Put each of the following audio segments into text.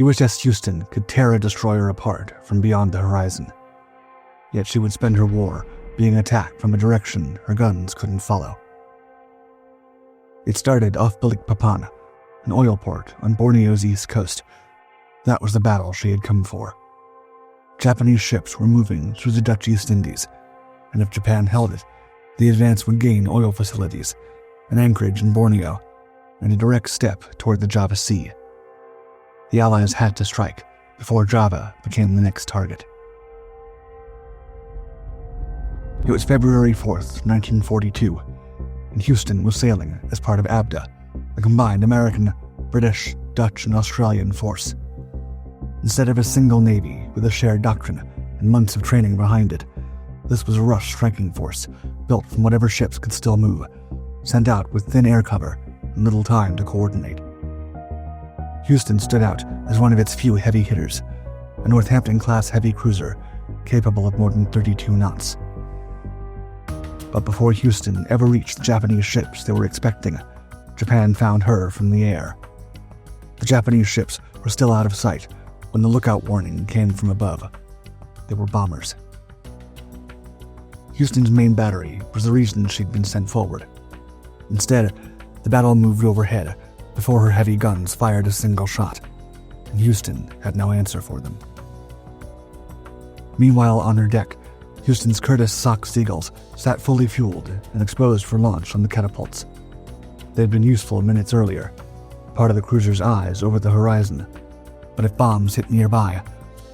USS Houston could tear a destroyer apart from beyond the horizon. Yet she would spend her war being attacked from a direction her guns couldn't follow. It started off Balikpapan, an oil port on Borneo's east coast. That was the battle she had come for. Japanese ships were moving through the Dutch East Indies, and if Japan held it, the advance would gain oil facilities, an anchorage in Borneo, and a direct step toward the Java Sea. The Allies had to strike before Java became the next target. It was February 4th, 1942, and Houston was sailing as part of ABDA, a combined American, British, Dutch, and Australian force. Instead of a single navy with a shared doctrine and months of training behind it, this was a rush striking force built from whatever ships could still move, sent out with thin air cover and little time to coordinate. Houston stood out as one of its few heavy hitters, a Northampton-class heavy cruiser capable of more than 32 knots. But before Houston ever reached the Japanese ships they were expecting, Japan found her from the air. The Japanese ships were still out of sight when the lookout warning came from above. They were bombers. Houston's main battery was the reason she'd been sent forward. Instead, the battle moved overhead before her heavy guns fired a single shot, and Houston had no answer for them. Meanwhile, on her deck, Houston's Curtiss Sox Seagulls sat fully fueled and exposed for launch on the catapults. They had been useful minutes earlier, part of the cruiser's eyes over the horizon, but if bombs hit nearby,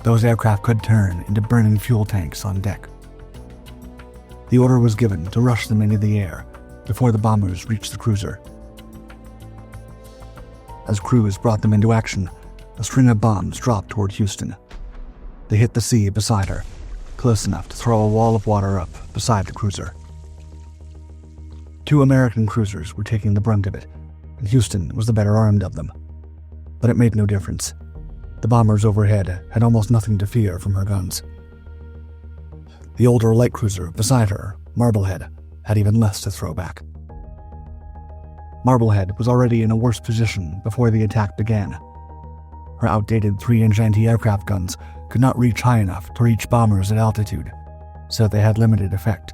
those aircraft could turn into burning fuel tanks on deck. The order was given to rush them into the air before the bombers reached the cruiser. As crews brought them into action, a string of bombs dropped toward Houston. They hit the sea beside her, close enough to throw a wall of water up beside the cruiser. 2 American cruisers were taking the brunt of it, and Houston was the better armed of them. But it made no difference. The bombers overhead had almost nothing to fear from her guns. The older light cruiser beside her, Marblehead, had even less to throw back. Marblehead was already in a worse position before the attack began. Her outdated 3-inch anti-aircraft guns could not reach high enough to reach bombers at altitude, so they had limited effect.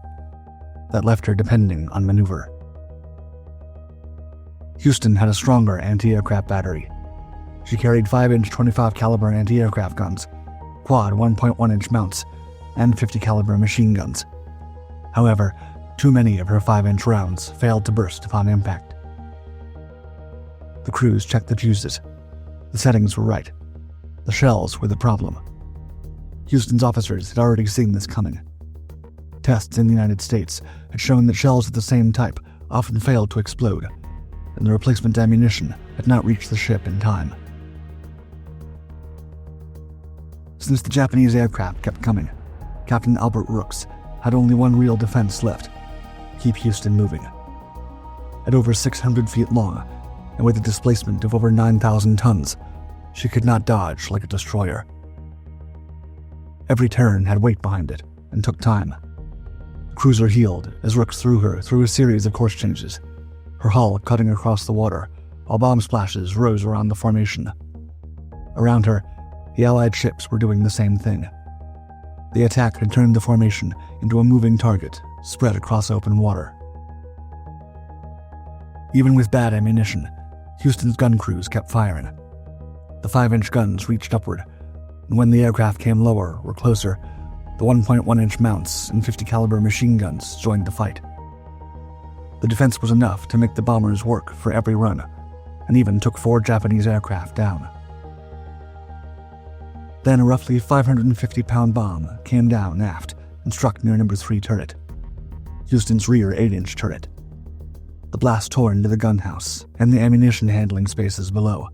That left her depending on maneuver. Houston had a stronger anti-aircraft battery. She carried 5-inch 25 caliber anti-aircraft guns, quad 1.1-inch mounts, and 50 caliber machine guns. However, too many of her 5-inch rounds failed to burst upon impact. The crews checked the fuses. The settings were right. The shells were the problem. Houston's officers had already seen this coming. Tests in the United States had shown that shells of the same type often failed to explode, and the replacement ammunition had not reached the ship in time. Since the Japanese aircraft kept coming, Captain Albert Rooks had only one real defense left: keep Houston moving. At over 600 feet long, and with a displacement of over 9,000 tons, she could not dodge like a destroyer. Every turn had weight behind it, and took time. The cruiser heeled as Rooks threw her through a series of course changes, her hull cutting across the water, while bomb splashes rose around the formation. Around her, the Allied ships were doing the same thing. The attack had turned the formation into a moving target spread across open water. Even with bad ammunition, Houston's gun crews kept firing. The 5-inch guns reached upward, and when the aircraft came lower or closer, the 1.1-inch mounts and 50 caliber machine guns joined the fight. The defense was enough to make the bombers work for every run, and even took 4 Japanese aircraft down. Then a roughly 550-pound bomb came down aft and struck near number 3 turret, Houston's rear 8-inch turret. The blast tore into the gunhouse and the ammunition handling spaces below.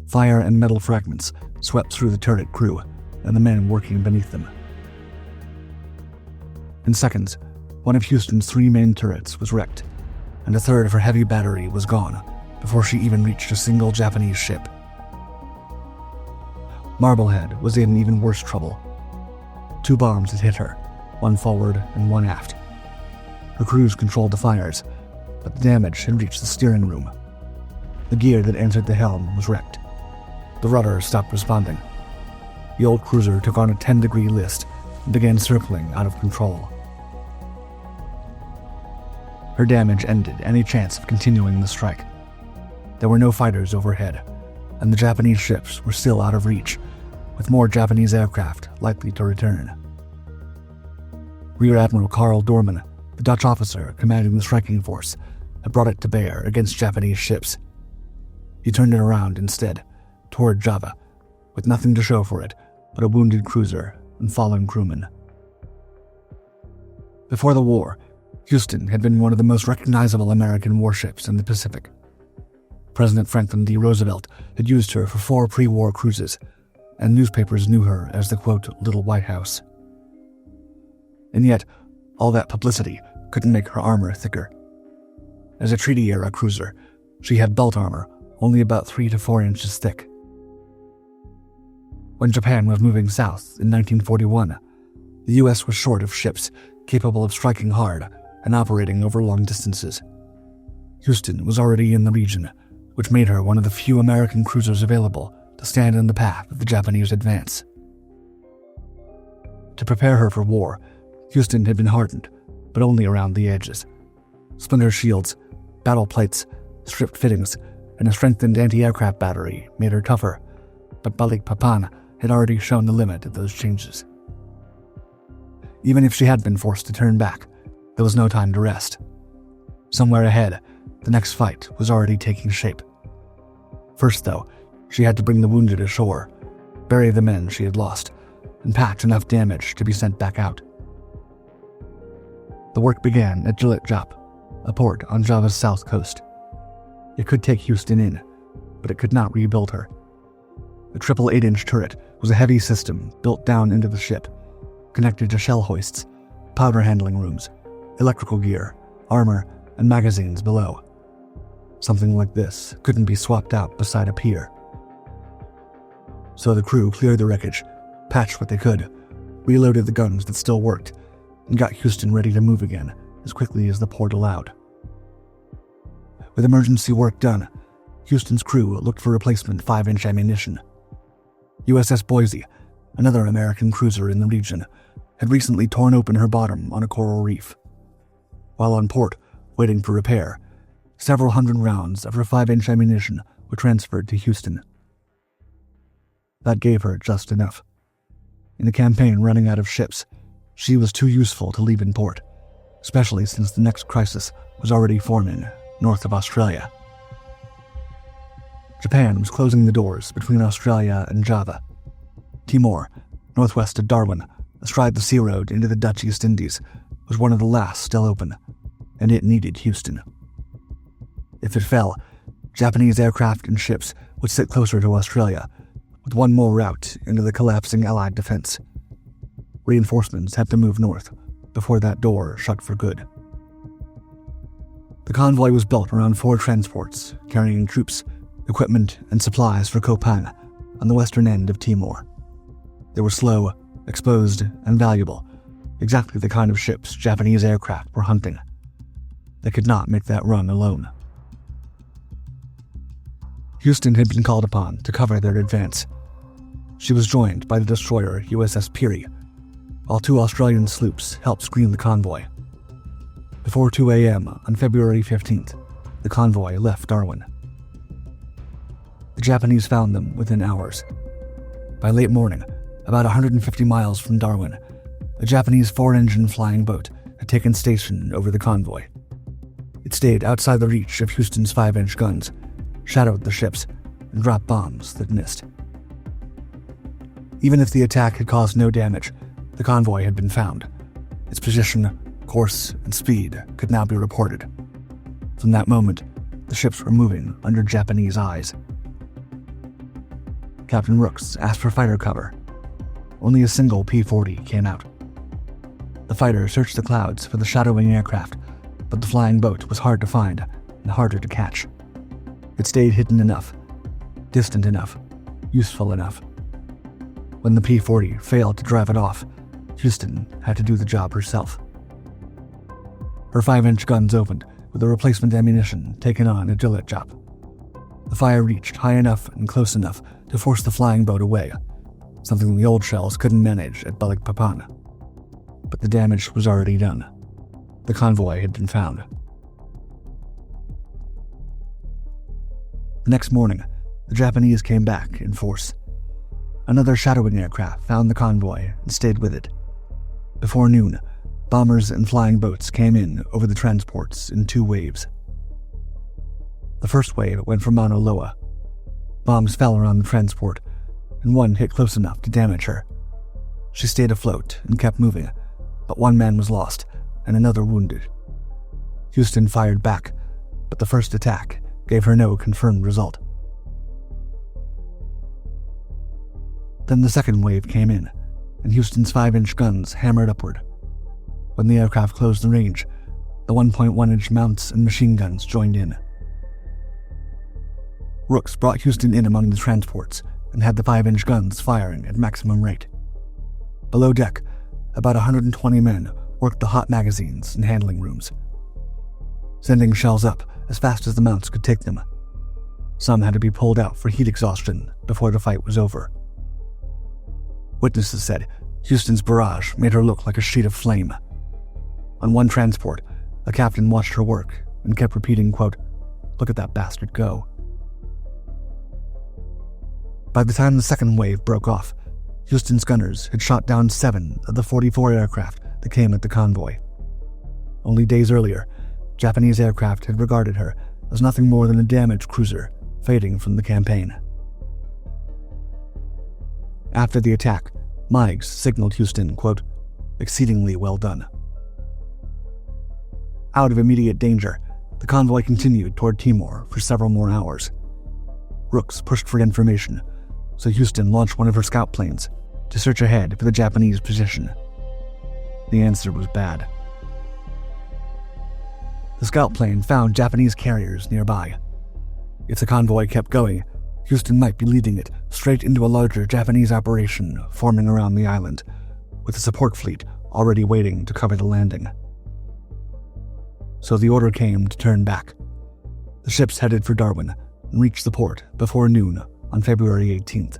Fire and metal fragments swept through the turret crew and the men working beneath them. In seconds, one of Houston's 3 main turrets was wrecked, and a third of her heavy battery was gone before she even reached a single Japanese ship. Marblehead was in even worse trouble. 2 bombs had hit her, one forward and one aft. Her crews controlled the fires, but the damage had reached the steering room. The gear that answered the helm was wrecked. The rudder stopped responding. The old cruiser took on a 10-degree list and began circling out of control. Her damage ended any chance of continuing the strike. There were no fighters overhead, and the Japanese ships were still out of reach, with more Japanese aircraft likely to return. Rear Admiral Karl Dorman, the Dutch officer commanding the striking force, had brought it to bear against Japanese ships. He turned it around instead, toward Java, with nothing to show for it but a wounded cruiser and fallen crewmen. Before the war, Houston had been one of the most recognizable American warships in the Pacific. President Franklin D. Roosevelt had used her for 4 pre-war cruises, and newspapers knew her as the, quote, Little White House. And yet, all that publicity couldn't make her armor thicker. As a treaty-era cruiser, she had belt armor only about 3 to 4 inches thick. When Japan was moving south in 1941, the U.S. was short of ships capable of striking hard and operating over long distances. Houston was already in the region, which made her one of the few American cruisers available to stand in the path of the Japanese advance. To prepare her for war, Houston had been hardened, but only around the edges. Splinter shields, battle plates, stripped fittings, and a strengthened anti-aircraft battery made her tougher, but Balikpapan had already shown the limit of those changes. Even if she had been forced to turn back, there was no time to rest. Somewhere ahead, the next fight was already taking shape. First, though, she had to bring the wounded ashore, bury the men she had lost, and patch enough damage to be sent back out. The work began at Cilacap, a port on Java's south coast. It could take Houston in, but it could not rebuild her. The triple 8-inch turret was a heavy system built down into the ship, connected to shell hoists, powder handling rooms, electrical gear, armor, and magazines below. Something like this couldn't be swapped out beside a pier. So the crew cleared the wreckage, patched what they could, reloaded the guns that still worked, and got Houston ready to move again as quickly as the port allowed. With emergency work done, Houston's crew looked for replacement 5-inch ammunition. USS Boise, another American cruiser in the region, had recently torn open her bottom on a coral reef. While on port, waiting for repair, several hundred rounds of her 5-inch ammunition were transferred to Houston. That gave her just enough. In a campaign running out of ships, she was too useful to leave in port, especially since the next crisis was already forming north of Australia. Japan was closing the doors between Australia and Java. Timor, northwest of Darwin, astride the sea road into the Dutch East Indies, was one of the last still open, and it needed Houston. If it fell, Japanese aircraft and ships would sit closer to Australia, with one more route into the collapsing Allied defense. Reinforcements had to move north before that door shut for good. The convoy was built around 4 transports carrying troops, equipment, and supplies for Kopan on the western end of Timor. They were slow, exposed, and valuable, exactly the kind of ships Japanese aircraft were hunting. They could not make that run alone. Houston had been called upon to cover their advance. She was joined by the destroyer USS Peary, while 2 Australian sloops helped screen the convoy. Before 2 a.m. on February 15th, the convoy left Darwin. The Japanese found them within hours. By late morning, about 150 miles from Darwin, a Japanese 4-engine flying boat had taken station over the convoy. It stayed outside the reach of Houston's 5-inch guns, shadowed the ships, and dropped bombs that missed. Even if the attack had caused no damage, the convoy had been found. Its position, course, and speed could now be reported. From that moment, the ships were moving under Japanese eyes. Captain Rooks asked for fighter cover. Only a single P-40 came out. The fighter searched the clouds for the shadowing aircraft, but the flying boat was hard to find and harder to catch. It stayed hidden enough, distant enough, useful enough. When the P-40 failed to drive it off, Houston had to do the job herself. Her 5-inch guns opened with the replacement ammunition taken on at Cilacap. The fire reached high enough and close enough to force the flying boat away, something the old shells couldn't manage at Balikpapan. But the damage was already done. The convoy had been found. The next morning, the Japanese came back in force. Another shadowing aircraft found the convoy and stayed with it. Before noon, bombers and flying boats came in over the transports in 2 waves. The first wave went for Mauna Loa. Bombs fell around the transport, and one hit close enough to damage her. She stayed afloat and kept moving, but 1 man was lost and another wounded. Houston fired back, but the first attack gave her no confirmed result. Then the second wave came in, and Houston's 5-inch guns hammered upward. When the aircraft closed the range, the 1.1-inch mounts and machine guns joined in. Rooks brought Houston in among the transports and had the 5-inch guns firing at maximum rate. Below deck, about 120 men worked the hot magazines and handling rooms, sending shells up as fast as the mounts could take them. Some had to be pulled out for heat exhaustion before the fight was over. Witnesses said Houston's barrage made her look like a sheet of flame. On one transport, a captain watched her work and kept repeating, quote, "Look at that bastard go." By the time the second wave broke off, Houston's gunners had shot down 7 of the 44 aircraft that came at the convoy. Only days earlier, Japanese aircraft had regarded her as nothing more than a damaged cruiser fading from the campaign. After the attack, Meigs signaled Houston, quote, "Exceedingly well done." Out of immediate danger, the convoy continued toward Timor for several more hours. Rooks pushed for information, so Houston launched one of her scout planes to search ahead for the Japanese position. The answer was bad. The scout plane found Japanese carriers nearby. If the convoy kept going, Houston might be leading it straight into a larger Japanese operation forming around the island, with a support fleet already waiting to cover the landing. So the order came to turn back. The ships headed for Darwin and reached the port before noon on February 18th.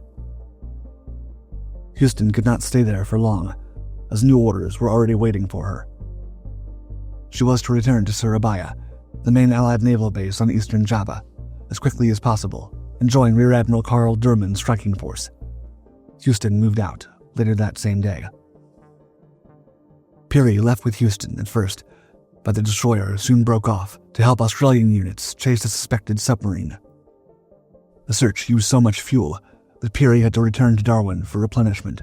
Houston could not stay there for long, as new orders were already waiting for her. She was to return to Surabaya, the main Allied naval base on eastern Java, as quickly as possible and join Rear Admiral Karl Durman's striking force. Houston moved out later that same day. Peary left with Houston at first, but the destroyer soon broke off to help Australian units chase a suspected submarine. The search used so much fuel that Peary had to return to Darwin for replenishment.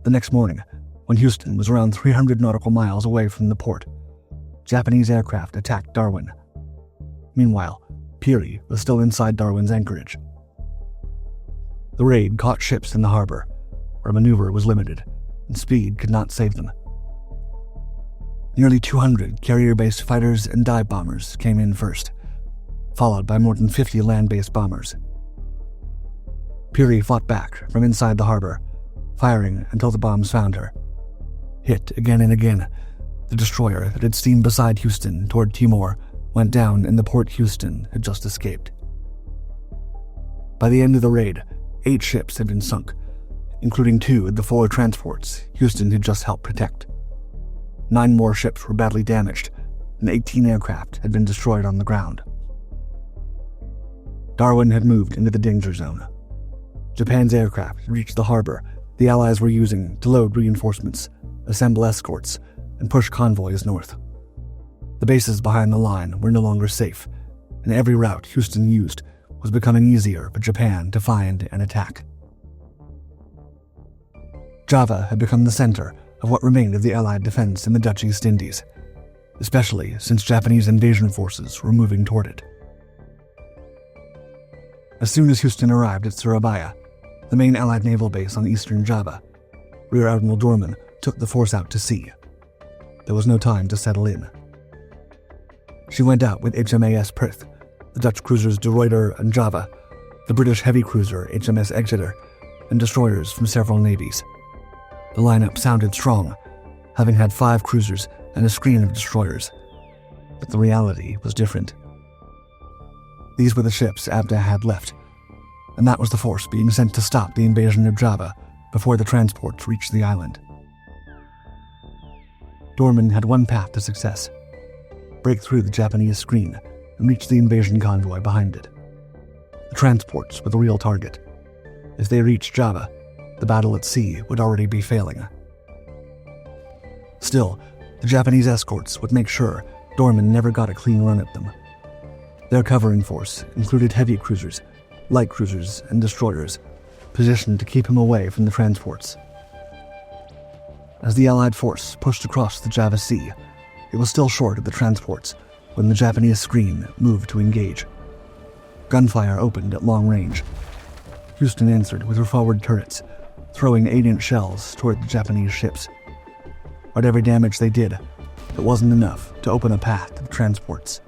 The next morning, when Houston was around 300 nautical miles away from the port, Japanese aircraft attacked Darwin. Meanwhile, Peary was still inside Darwin's anchorage. The raid caught ships in the harbor, where maneuver was limited, and speed could not save them. Nearly 200 carrier-based fighters and dive bombers came in first, followed by more than 50 land-based bombers. Peary fought back from inside the harbor, firing until the bombs found her. Hit again and again, the destroyer that had steamed beside Houston toward Timor went down in the port Houston had just escaped. By the end of the raid, 8 ships had been sunk, including 2 of the 4 transports Houston had just helped protect. 9 more ships were badly damaged, and 18 aircraft had been destroyed on the ground. Darwin had moved into the danger zone. Japan's aircraft had reached the harbor the Allies were using to load reinforcements, assemble escorts, and push convoys north. The bases behind the line were no longer safe, and every route Houston used was becoming easier for Japan to find and attack. Java had become the center of what remained of the Allied defense in the Dutch East Indies, especially since Japanese invasion forces were moving toward it. As soon as Houston arrived at Surabaya, the main Allied naval base on eastern Java, Rear Admiral Dorman took the force out to sea. There was no time to settle in. She went out with HMAS Perth, the Dutch cruisers De Ruyter and Java, the British heavy cruiser HMS Exeter, and destroyers from several navies. The lineup sounded strong, having had 5 cruisers and a screen of destroyers. But the reality was different. These were the ships ABDA had left, and that was the force being sent to stop the invasion of Java before the transports reached the island. Dorman had one path to success: break through the Japanese screen and reach the invasion convoy behind it. The transports were the real target. If they reached Java, the battle at sea would already be failing. Still, the Japanese escorts would make sure Dorman never got a clean run at them. Their covering force included heavy cruisers, light cruisers, and destroyers, positioned to keep him away from the transports. As the Allied force pushed across the Java Sea, it was still short of the transports when the Japanese screen moved to engage. Gunfire opened at long range. Houston answered with her forward turrets, throwing 8-inch shells toward the Japanese ships. Whatever damage they did, it wasn't enough to open a path to the transports.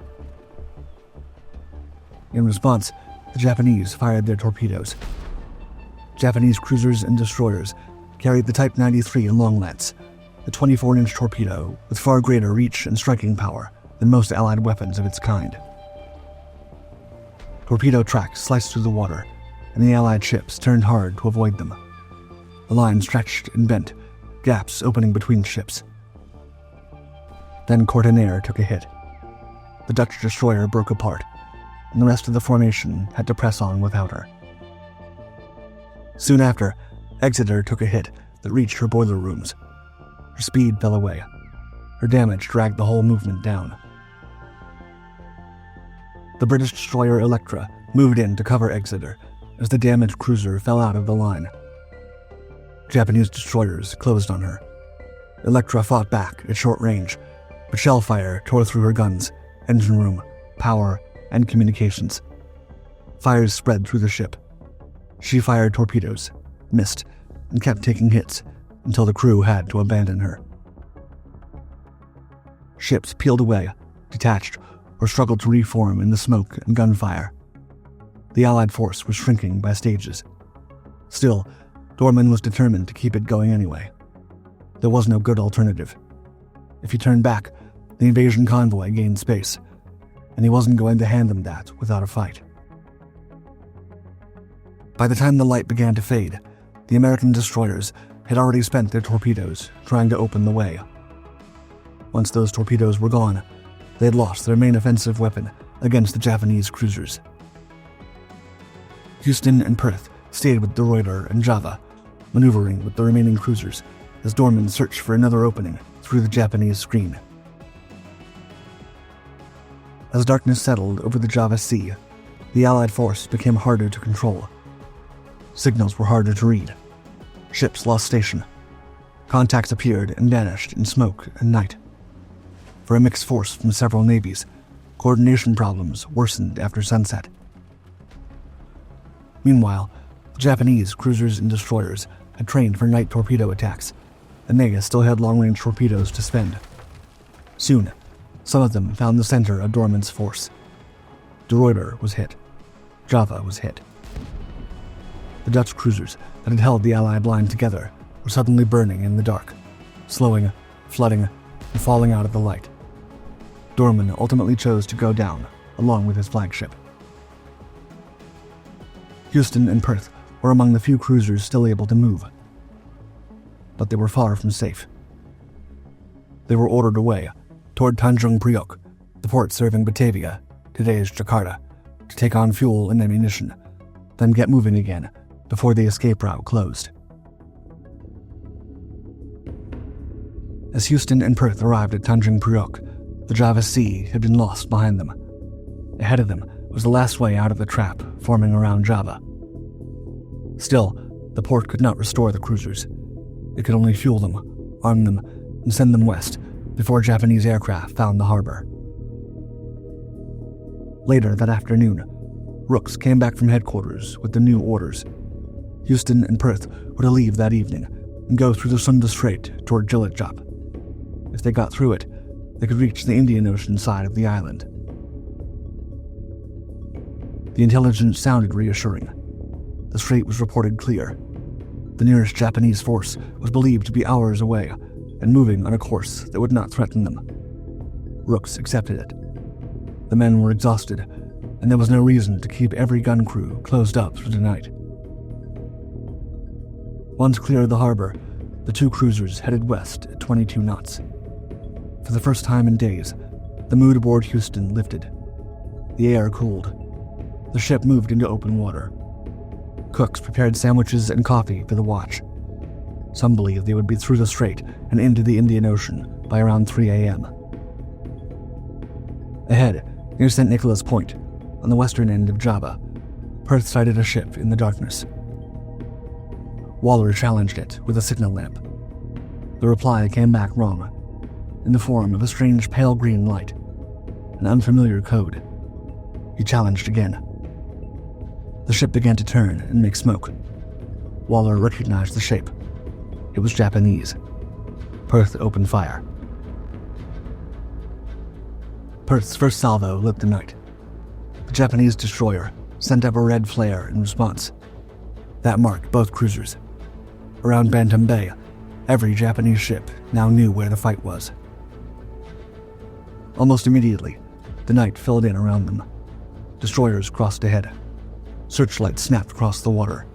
In response, the Japanese fired their torpedoes. Japanese cruisers and destroyers carried the Type 93 Longlance, a 24-inch torpedo with far greater reach and striking power than most Allied weapons of its kind. Torpedo tracks sliced through the water, and the Allied ships turned hard to avoid them. The line stretched and bent, gaps opening between ships. Then Courtenaire took a hit. The Dutch destroyer broke apart, and the rest of the formation had to press on without her. Soon after, Exeter took a hit that reached her boiler rooms. Her speed fell away. Her damage dragged the whole movement down. The British destroyer Electra moved in to cover Exeter as the damaged cruiser fell out of the line. Japanese destroyers closed on her. Electra fought back at short range, but shell fire tore through her guns, engine room, power, and communications. Fires spread through the ship. She fired torpedoes, missed, and kept taking hits until the crew had to abandon her. Ships peeled away, detached, or struggled to reform in the smoke and gunfire. The Allied force was shrinking by stages. Still, Dorman was determined to keep it going anyway. There was no good alternative. If he turned back, the invasion convoy gained space, and he wasn't going to hand them that without a fight. By the time the light began to fade, the American destroyers had already spent their torpedoes trying to open the way. Once those torpedoes were gone, they had lost their main offensive weapon against the Japanese cruisers. Houston and Perth stayed with De Ruyter and Java, maneuvering with the remaining cruisers as Dorman searched for another opening through the Japanese screen. As darkness settled over the Java Sea, the Allied force became harder to control. Signals were harder to read. Ships lost station. Contacts appeared and vanished in smoke and night. For a mixed force from several navies, coordination problems worsened after sunset. Meanwhile, the Japanese cruisers and destroyers had trained for night torpedo attacks, and they still had long-range torpedoes to spend. Soon, some of them found the center of Dorman's force. De Ruyter was hit. Java was hit. The Dutch cruisers that had held the Allied line together were suddenly burning in the dark, slowing, flooding, and falling out of the light. Dorman ultimately chose to go down, along with his flagship. Houston and Perth were among the few cruisers still able to move, but they were far from safe. They were ordered away, toward Tanjung Priok, the port serving Batavia, today's Jakarta, to take on fuel and ammunition, then get moving again before the escape route closed. As Houston and Perth arrived at Tanjung Priok, the Java Sea had been lost behind them. Ahead of them was the last way out of the trap forming around Java. Still, the port could not restore the cruisers. It could only fuel them, arm them, and send them west before Japanese aircraft found the harbor. Later that afternoon, Rooks came back from headquarters with the new orders. Houston and Perth were to leave that evening and go through the Sunda Strait toward Cilacap. If they got through it, they could reach the Indian Ocean side of the island. The intelligence sounded reassuring. The strait was reported clear. The nearest Japanese force was believed to be hours away and moving on a course that would not threaten them. Rooks accepted it. The men were exhausted, and there was no reason to keep every gun crew closed up through the night. Once clear of the harbor, the two cruisers headed west at 22 knots. For the first time in days, the mood aboard Houston lifted. The air cooled. The ship moved into open water. Cooks prepared sandwiches and coffee for the watch. Some believed they would be through the strait and into the Indian Ocean by around 3 a.m. Ahead, near St. Nicholas Point, on the western end of Java, Perth sighted a ship in the darkness. Waller challenged it with a signal lamp. The reply came back wrong, in the form of a strange pale green light, an unfamiliar code. He challenged again. The ship began to turn and make smoke. Waller recognized the shape. It was Japanese. Perth opened fire. Perth's first salvo lit the night. The Japanese destroyer sent up a red flare in response. That marked both cruisers. Around Bantam Bay, every Japanese ship now knew where the fight was. Almost immediately, the night filled in around them. Destroyers crossed ahead. Searchlights snapped across the water.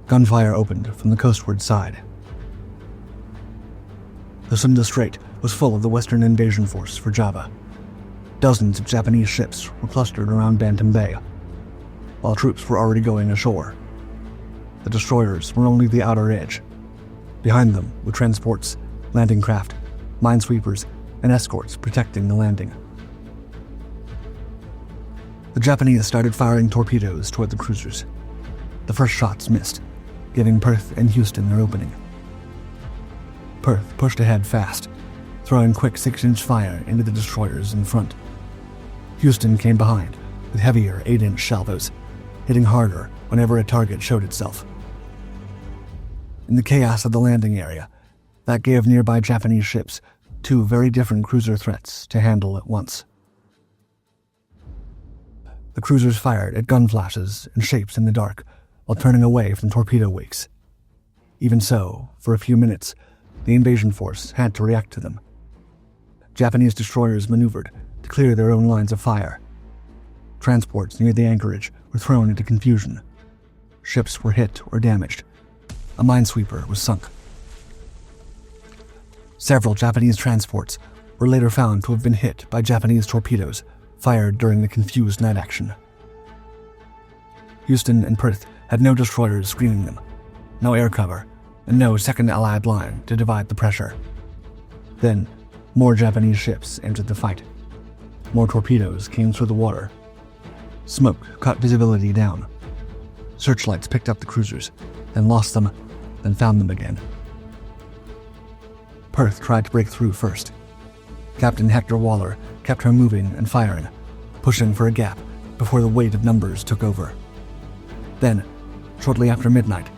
Gunfire opened from the coastward side. The Sunda Strait was full of the Western invasion force for Java. Dozens of Japanese ships were clustered around Bantam Bay, while troops were already going ashore. The destroyers were only the outer edge. Behind them were transports, landing craft, minesweepers, and escorts protecting the landing. The Japanese started firing torpedoes toward the cruisers. The first shots missed, giving Perth and Houston their opening. Perth pushed ahead fast, throwing quick 6-inch fire into the destroyers in front. Houston came behind with heavier 8-inch salvos, hitting harder whenever a target showed itself. In the chaos of the landing area, that gave nearby Japanese ships two very different cruiser threats to handle at once. The cruisers fired at gun flashes and shapes in the dark while turning away from torpedo wakes. Even so, for a few minutes, the invasion force had to react to them. Japanese destroyers maneuvered to clear their own lines of fire. Transports near the anchorage were thrown into confusion. Ships were hit or damaged. A minesweeper was sunk. Several Japanese transports were later found to have been hit by Japanese torpedoes fired during the confused night action. Houston and Perth had no destroyers screening them, no air cover, and no second Allied line to divide the pressure. Then, more Japanese ships entered the fight. More torpedoes came through the water. Smoke cut visibility down. Searchlights picked up the cruisers, then lost them, then found them again. Perth tried to break through first. Captain Hector Waller kept her moving and firing, pushing for a gap before the weight of numbers took over. Then, shortly after midnight,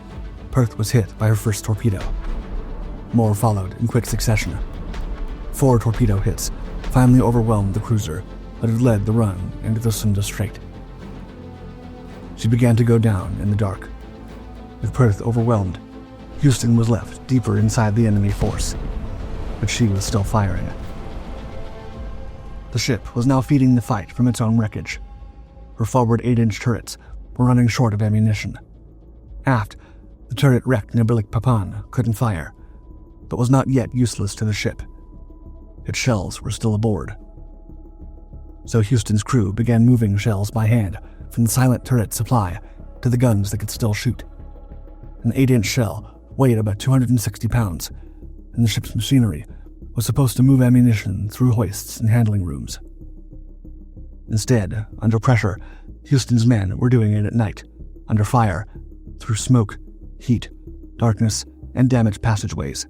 Perth was hit by her first torpedo. More followed in quick succession. 4 torpedo hits finally overwhelmed the cruiser that had led the run into the Sunda Strait. She began to go down in the dark. With Perth overwhelmed, Houston was left deeper inside the enemy force, but she was still firing. The ship was now feeding the fight from its own wreckage. Her forward 8-inch turrets were running short of ammunition. Aft, the turret wrecked near Balikpapan couldn't fire, but was not yet useless to the ship. Its shells were still aboard. So Houston's crew began moving shells by hand from the silent turret supply to the guns that could still shoot. An 8-inch shell weighed about 260 pounds, and the ship's machinery was supposed to move ammunition through hoists and handling rooms. Instead, under pressure, Houston's men were doing it at night, under fire, through smoke, heat, darkness, and damaged passageways.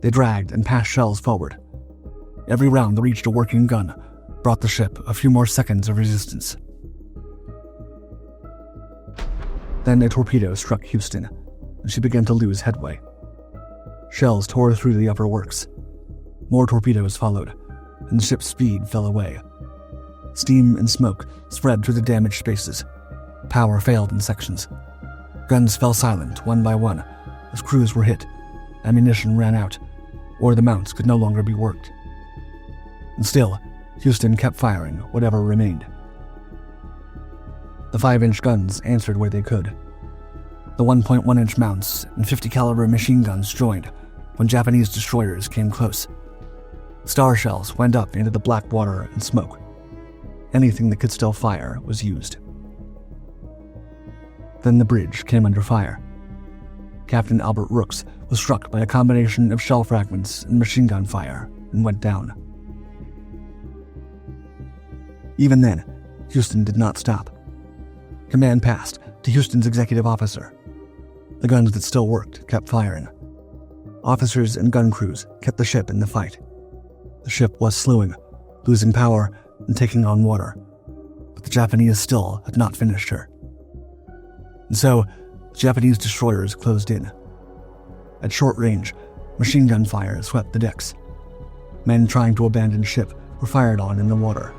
They dragged and passed shells forward. Every round that reached a working gun brought the ship a few more seconds of resistance. Then a torpedo struck Houston, and she began to lose headway. Shells tore through the upper works. More torpedoes followed, and the ship's speed fell away. Steam and smoke spread through the damaged spaces. Power failed in sections. Guns fell silent one by one as crews were hit, ammunition ran out, or the mounts could no longer be worked. And still, Houston kept firing whatever remained. The 5-inch guns answered where they could. The 1.1-inch mounts and 50-caliber machine guns joined when Japanese destroyers came close. Star shells went up into the black water and smoke. Anything that could still fire was used. Then the bridge came under fire. Captain Albert Rooks was struck by a combination of shell fragments and machine gun fire and went down. Even then, Houston did not stop. Command passed to Houston's executive officer. The guns that still worked kept firing. Officers and gun crews kept the ship in the fight. The ship was slewing, losing power and taking on water, but the Japanese still had not finished her. And so, Japanese destroyers closed in. At short range, machine gun fire swept the decks. Men trying to abandon ship were fired on in the water.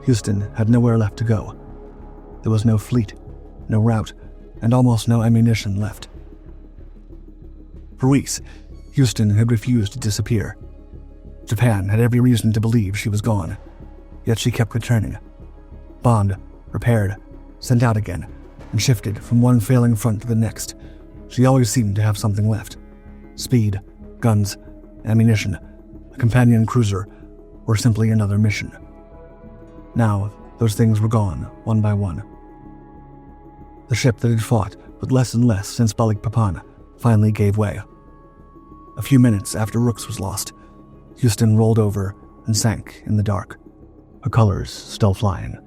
Houston had nowhere left to go. There was no fleet, no route, and almost no ammunition left. For weeks, Houston had refused to disappear. Japan had every reason to believe she was gone, yet she kept returning. Bombed, repaired, sent out again, and shifted from one failing front to the next. She always seemed to have something left. Speed, guns, ammunition, a companion cruiser, or simply another mission. Now, those things were gone, one by one. The ship that had fought with less and less since Balikpapan finally gave way. A few minutes after Rooks was lost, Houston rolled over and sank in the dark, her colors still flying.